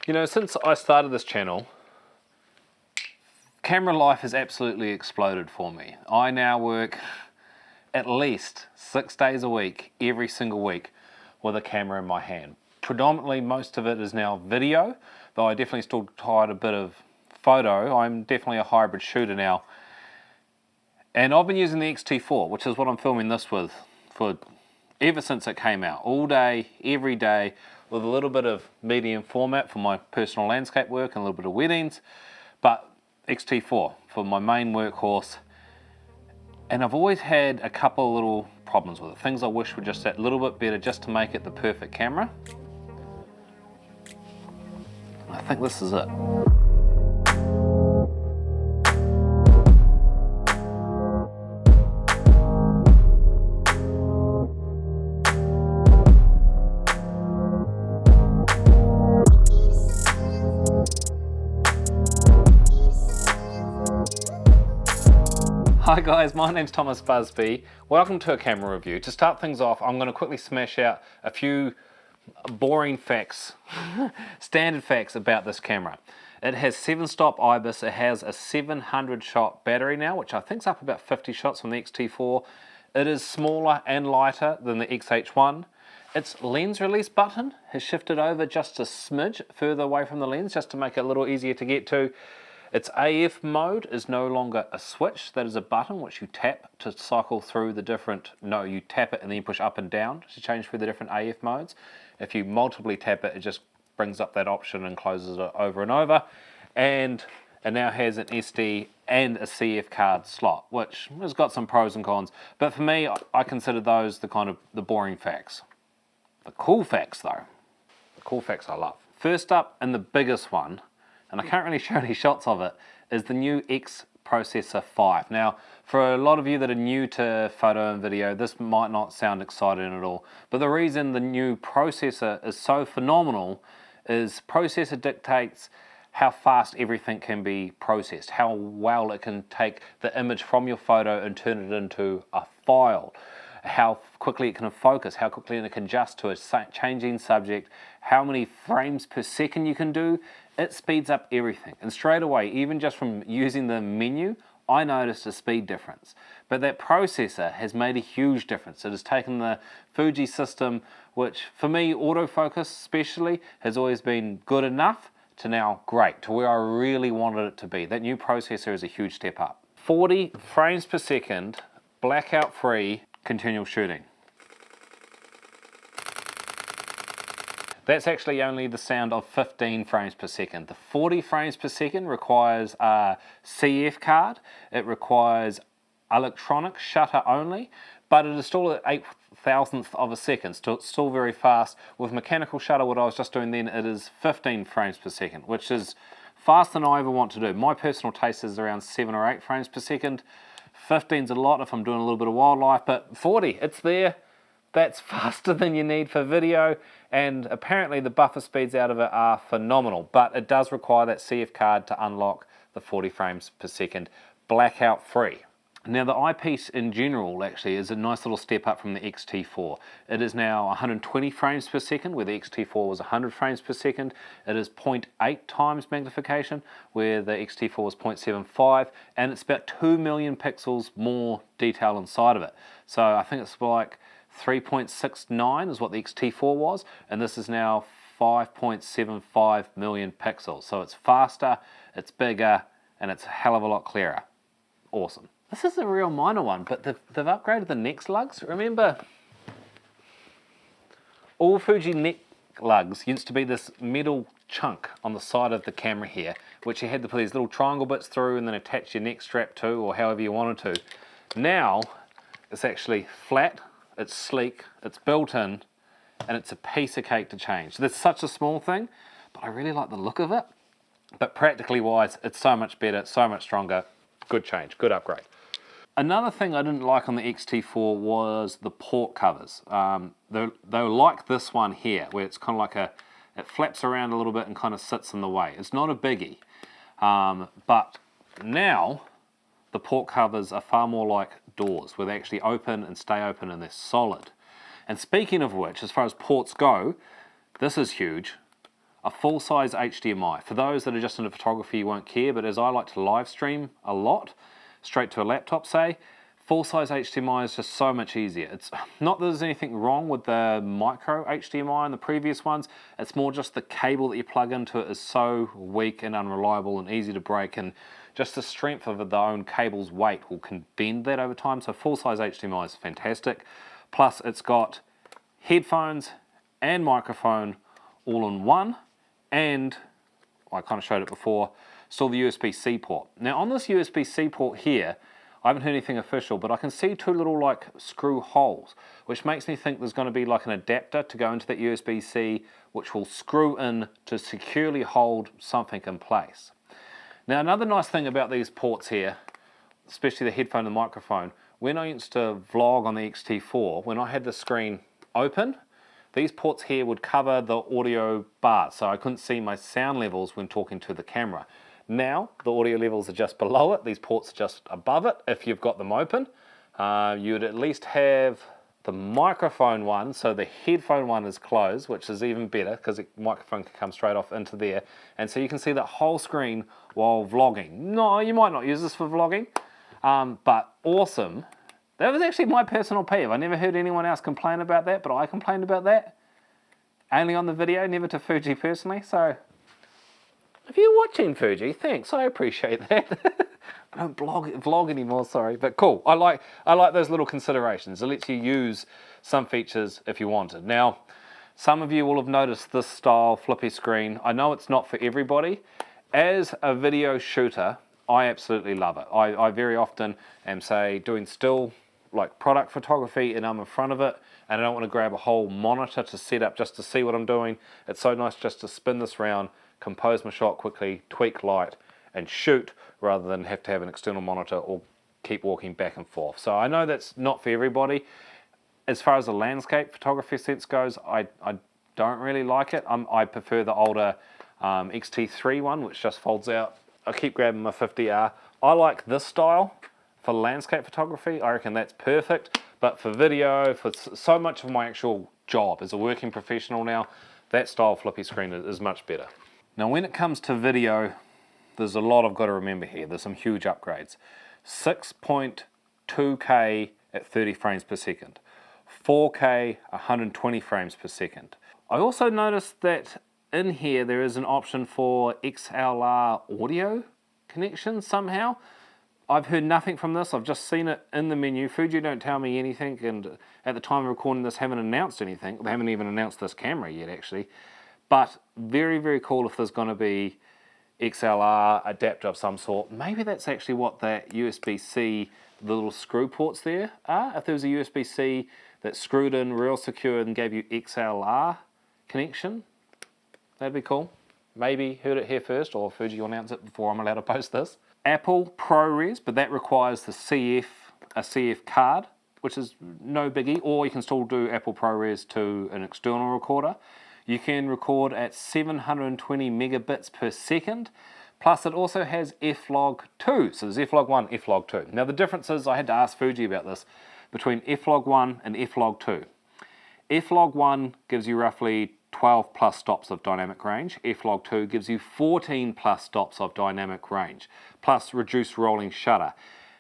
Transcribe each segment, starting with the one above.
You know, since I started this channel, camera life has absolutely exploded for me. I now work at least 6 days a week, every single week, with a camera in my hand. Predominantly, most of it is now video, though I definitely still tried a bit of photo. I'm definitely a hybrid shooter now. And I've been using the X-T4, which is what I'm filming this with, for ever since it came out. All day, every day, with a little bit of medium format for my personal landscape work and a little bit of weddings, but X-T4 for my main workhorse. And I've always had a couple of little problems with it. Things I wish were just that little bit better just to make it the perfect camera. I think this is it. Hi guys, my name's Thomas Busby. Welcome to a camera review. To start things off, I'm going to quickly smash out a few boring facts, standard facts about this camera. It has 7-stop IBIS, it has a 700 shot battery now, which I think is up about 50 shots from the X-T4. It is smaller and lighter than the X-H1. Its lens release button has shifted over just a smidge further away from the lens, just to make it a little easier to get to. Its AF mode is no longer a switch, that is a button which you tap to cycle through the different, no, you tap it and then you push up and down to change through the different AF modes. If you multiply tap it, it just brings up that option and closes it over and over. And it now has an SD and a CF card slot, which has got some pros and cons. But for me, I consider those the kind of the boring facts. The cool facts though, the cool facts I love. First up, and the biggest one, and I can't really show any shots of it, is the new X Processor 5. Now, for a lot of you that are new to photo and video, this might not sound exciting at all, but the reason the new processor is so phenomenal is processor dictates how fast everything can be processed, how well it can take the image from your photo and turn it into a file, how quickly it can focus, how quickly it can adjust to a changing subject, how many frames per second you can do. It speeds up everything. And straight away, even just from using the menu, I noticed a speed difference. But that processor has made a huge difference. It has taken the Fuji system, which for me, autofocus especially, has always been good enough, to now great, to where I really wanted it to be. That new processor is a huge step up. 40 frames per second, blackout free, continual shooting. That's actually only the sound of 15 frames per second. The 40 frames per second requires a CF card. It requires electronic shutter only, but it is still at 8,000th of a second. Still very fast. With mechanical shutter, what I was just doing then, it is 15 frames per second, which is faster than I ever want to do. My personal taste is around 7 or 8 frames per second. 15's a lot if I'm doing a little bit of wildlife, but 40, it's there. That's faster than you need for video, and apparently the buffer speeds out of it are phenomenal, but it does require that CF card to unlock the 40 frames per second blackout free. Now the eyepiece in general actually is a nice little step up from the X-T4. It is now 120 frames per second, where the X-T4 was 100 frames per second. It is 0.8 times magnification, where the X-T4 was 0.75, and it's about 2 million pixels more detail inside of it. So I think it's like 3.69 is what the X-T4 was, and this is now 5.75 million pixels. So it's faster, it's bigger, and it's a hell of a lot clearer. Awesome. This is a real minor one, but they've upgraded the next lugs. Remember, all Fuji neck lugs used to be this metal chunk on the side of the camera here, which you had to put these little triangle bits through and then attach your neck strap to, or however you wanted to. Now, it's actually flat, it's sleek, it's built in, and it's a piece of cake to change. That's such a small thing, but I really like the look of it. But practically wise, it's so much better, it's so much stronger. Good change, good upgrade. Another thing I didn't like on the X-T4 was the port covers. They were like this one here, where it's kind of like it flaps around a little bit and kind of sits in the way. It's not a biggie, but now the port covers are far more like doors, where they actually open and stay open and they're solid. And speaking of which, as far as ports go, this is huge. a full-size HDMI. For those that are just into photography, you won't care, but as I like to live stream a lot, straight to a laptop say, full-size HDMI is just so much easier. It's not that there's anything wrong with the micro HDMI and the previous ones, it's more just the cable that you plug into it is so weak and unreliable and easy to break, and just the strength of the own cable's weight can bend that over time. So full-size HDMI is fantastic. Plus it's got headphones and microphone all in one, and I kind of showed it before, still the USB-C port. Now on this USB-C port here, I haven't heard anything official, but I can see two little like screw holes, which makes me think there's going to be like an adapter to go into that USB-C, which will screw in to securely hold something in place. Now another nice thing about these ports here, especially the headphone and microphone, when I used to vlog on the X-T4, when I had the screen open, these ports here would cover the audio bar, so I couldn't see my sound levels when talking to the camera. Now, the audio levels are just below it, these ports are just above it if you've got them open. You'd at least have the microphone one, so the headphone one is closed, which is even better because the microphone can come straight off into there. And so you can see the whole screen while vlogging. No, you might not use this for vlogging, but awesome. That was actually my personal peeve. I never heard anyone else complain about that, but I complained about that. Only on the video, never to Fuji personally, so if you're watching Fuji, thanks, I appreciate that. I don't vlog anymore, sorry, but cool. I like those little considerations. It lets you use some features if you wanted. Now, some of you will have noticed this style flippy screen. I know it's not for everybody. As a video shooter, I absolutely love it. I very often am, say, doing still like product photography and I'm in front of it and I don't want to grab a whole monitor to set up just to see what I'm doing. It's so nice just to spin this round, compose my shot quickly, tweak light and shoot rather than have to have an external monitor or keep walking back and forth. So I know that's not for everybody. As far as the landscape photography sense goes, I don't really like it. I prefer the older X-T3 one, which just folds out. I keep grabbing my 50R. I like this style for landscape photography. I reckon that's perfect. But for video, for so much of my actual job as a working professional now, that style flippy screen is much better. Now when it comes to video, there's a lot I've got to remember here. There's some huge upgrades. 6.2K at 30 frames per second. 4K 120 frames per second. I also noticed that in here there is an option for XLR audio connection somehow. I've heard nothing from this. I've just seen it in the menu. Fuji don't tell me anything, and at the time of recording this haven't announced anything. They haven't even announced this camera yet actually. But very, very cool if there's going to be XLR adapter of some sort. Maybe that's actually what that USB-C, the little screw ports there are. If there was a USB-C that screwed in real secure and gave you XLR connection, that'd be cool. Maybe heard it here first, or Fuji will announce it before I'm allowed to post this. Apple ProRes, but that requires a CF card, which is no biggie, or you can still do Apple ProRes to an external recorder. You can record at 720 megabits per second, plus it also has F-Log2, so there's F-Log1, F-Log2. Now the difference is, I had to ask Fuji about this, between F-Log1 and F-Log2. F-Log1 gives you roughly 12 plus stops of dynamic range. F-Log2 gives you 14 plus stops of dynamic range, plus reduced rolling shutter.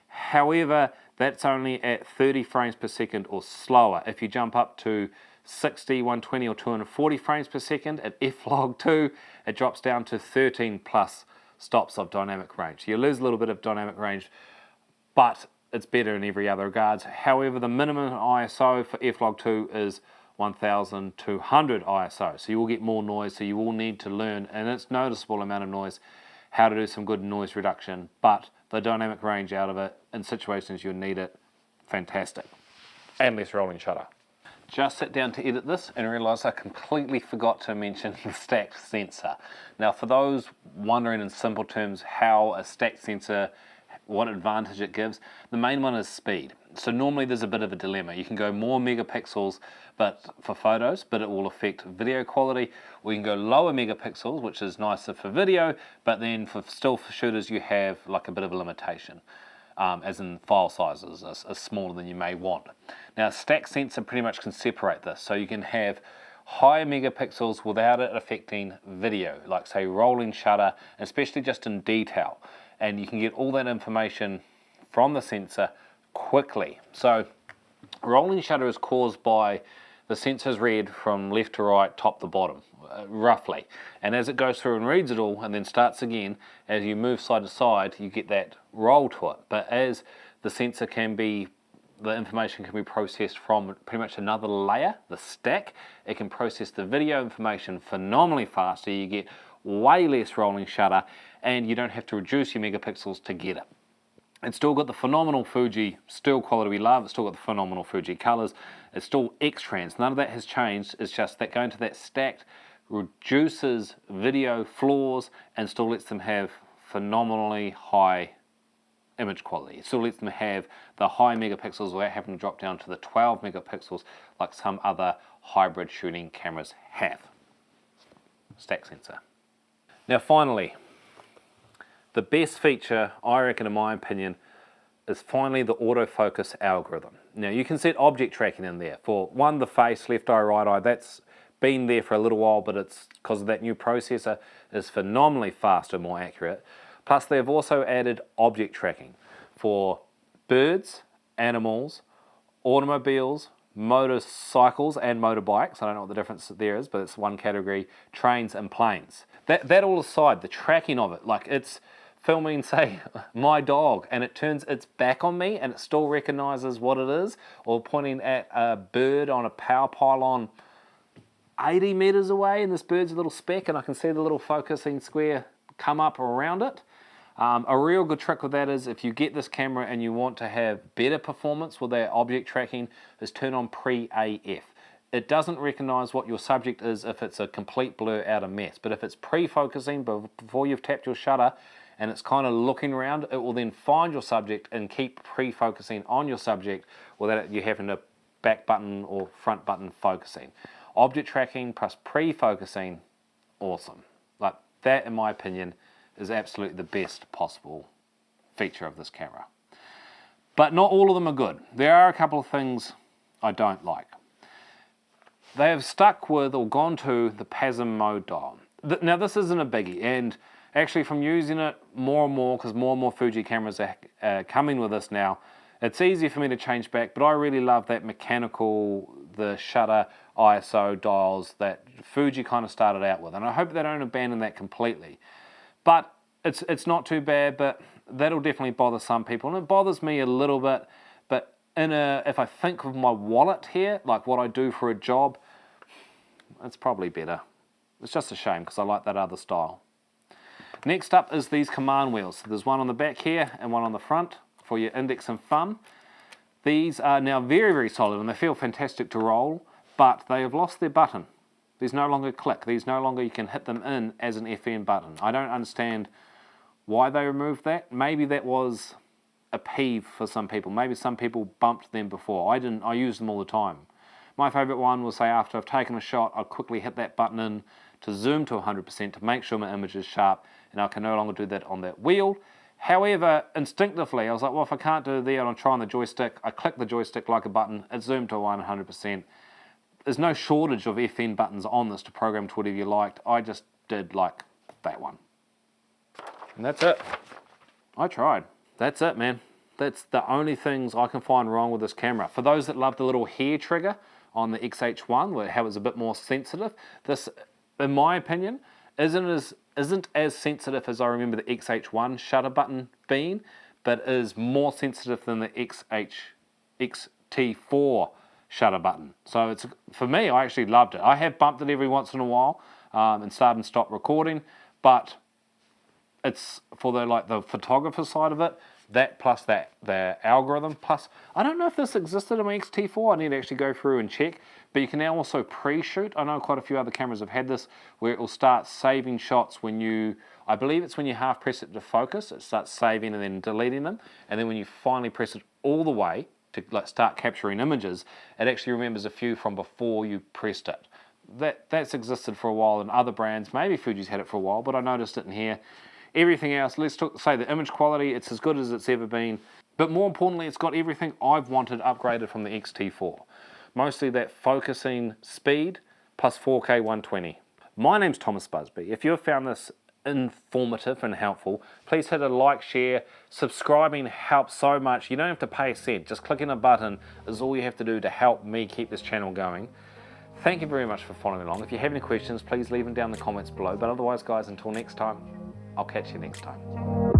However, that's only at 30 frames per second or slower. If you jump up to 60, 120 or 240 frames per second at F-Log2, it drops down to 13 plus stops of dynamic range. You lose a little bit of dynamic range, but it's better in every other regards. However, the minimum ISO for F-Log2 is 1200 ISO, so you will get more noise, so you will need to learn, and it's noticeable amount of noise, how to do some good noise reduction, but the dynamic range out of it in situations you need it, fantastic. And less rolling shutter. Just sat down to edit this and realised I completely forgot to mention the stacked sensor. Now for those wondering in simple terms how a stacked sensor, what advantage it gives, the main one is speed. So normally there's a bit of a dilemma. You can go more megapixels but for photos, but it will affect video quality. Or you can go lower megapixels, which is nicer for video, but then for still for shooters you have like a bit of a limitation. As in file sizes are smaller than you may want. Now a stack sensor pretty much can separate this, so you can have high megapixels without it affecting video, like say rolling shutter, especially just in detail. And you can get all that information from the sensor quickly. So rolling shutter is caused by the sensor's read from left to right, top to bottom, roughly. And as it goes through and reads it all and then starts again, as you move side to side, you get that roll to it. But as the sensor the information can be processed from pretty much another layer, the stack, it can process the video information phenomenally faster. You get way less rolling shutter and you don't have to reduce your megapixels to get it. It's still got the phenomenal Fuji still quality we love. It's still got the phenomenal Fuji colors. It's still X-Trans. None of that has changed. It's just that going to that stacked reduces video flaws and still lets them have phenomenally high image quality. It still lets them have the high megapixels without having to drop down to the 12 megapixels like some other hybrid shooting cameras have. Stack sensor. Now finally, the best feature, I reckon in my opinion, is finally the autofocus algorithm. Now you can set object tracking in there. For one, the face, left eye, right eye, that's been there for a little while, but it's because of that new processor is phenomenally faster, more accurate. Plus they've also added object tracking for birds, animals, automobiles, motorcycles and motorbikes. I don't know what the difference there is, but it's one category, trains and planes. That all aside, the tracking of it, like it's filming, say, my dog, and it turns its back on me and it still recognizes what it is, or pointing at a bird on a power pylon 80 meters away, and this bird's a little speck and I can see the little focusing square come up around it. A real good trick with that is if you get this camera and you want to have better performance with that object tracking, is turn on pre-AF. It doesn't recognize what your subject is if it's a complete blur out of mess, but if it's pre-focusing before you've tapped your shutter and it's kind of looking around, it will then find your subject and keep pre-focusing on your subject without you having to back button or front button focusing. Object tracking plus pre-focusing, awesome. Like that, in my opinion, is absolutely the best possible feature of this camera. But not all of them are good. There are a couple of things I don't like. They have stuck with or gone to the PASM mode dial. Now this isn't a biggie, and actually from using it more and more, because more and more Fuji cameras are coming with this now, it's easy for me to change back, but I really love that mechanical, the shutter ISO dials that Fuji kind of started out with, and I hope they don't abandon that completely. But it's not too bad, but that'll definitely bother some people, and it bothers me a little bit, but if I think of my wallet here, like what I do for a job, it's probably better. It's just a shame because I like that other style. Next up is these command wheels. So there's one on the back here and one on the front for your index and thumb. These are now very, very solid and they feel fantastic to roll, but they have lost their button. These no longer click. These no longer, you can hit them in as an FN button. I don't understand why they removed that. Maybe that was a peeve for some people. Maybe some people bumped them before. I didn't. I use them all the time. My favorite one was, say, after I've taken a shot, I'll quickly hit that button in to zoom to 100% to make sure my image is sharp, and I can no longer do that on that wheel. However, instinctively, I was like, well, if I can't do that, I'll try on the joystick. I click the joystick like a button, it zoomed to 100%. There's no shortage of FN buttons on this to program to whatever you liked. I just did like that one. And that's it. I tried. That's it, man. That's the only things I can find wrong with this camera. For those that love the little hair trigger on the X-H1, how it's a bit more sensitive, this, in my opinion, isn't as sensitive as I remember the X-H1 shutter button being, but is more sensitive than the X-H2s shutter button. So it's, for me, I actually loved it. I have bumped it every once in a while and start and stop recording, but it's for the photographer side of it, that plus the algorithm, plus, I don't know if this existed in my X-T4, I need to actually go through and check, but you can now also pre-shoot. I know quite a few other cameras have had this, where it will start saving shots when you, I believe it's when you half press it to focus, it starts saving and then deleting them, and then when you finally press it all the way to start capturing images, it actually remembers a few from before you pressed it. That's existed for a while in other brands, maybe Fuji's had it for a while, but I noticed it in here. Everything else, let's say the image quality, it's as good as it's ever been, but more importantly, it's got everything I've wanted upgraded from the X-T4. Mostly that focusing speed, plus 4K 120. My name's Thomas Busby. If you have found this informative and helpful, please hit a like, share. Subscribing helps so much. You don't have to pay a cent. Just clicking a button is all you have to do to help me keep this channel going. Thank you very much for following along. If you have any questions, please leave them down in the comments below. But otherwise, guys, until next time, I'll catch you next time.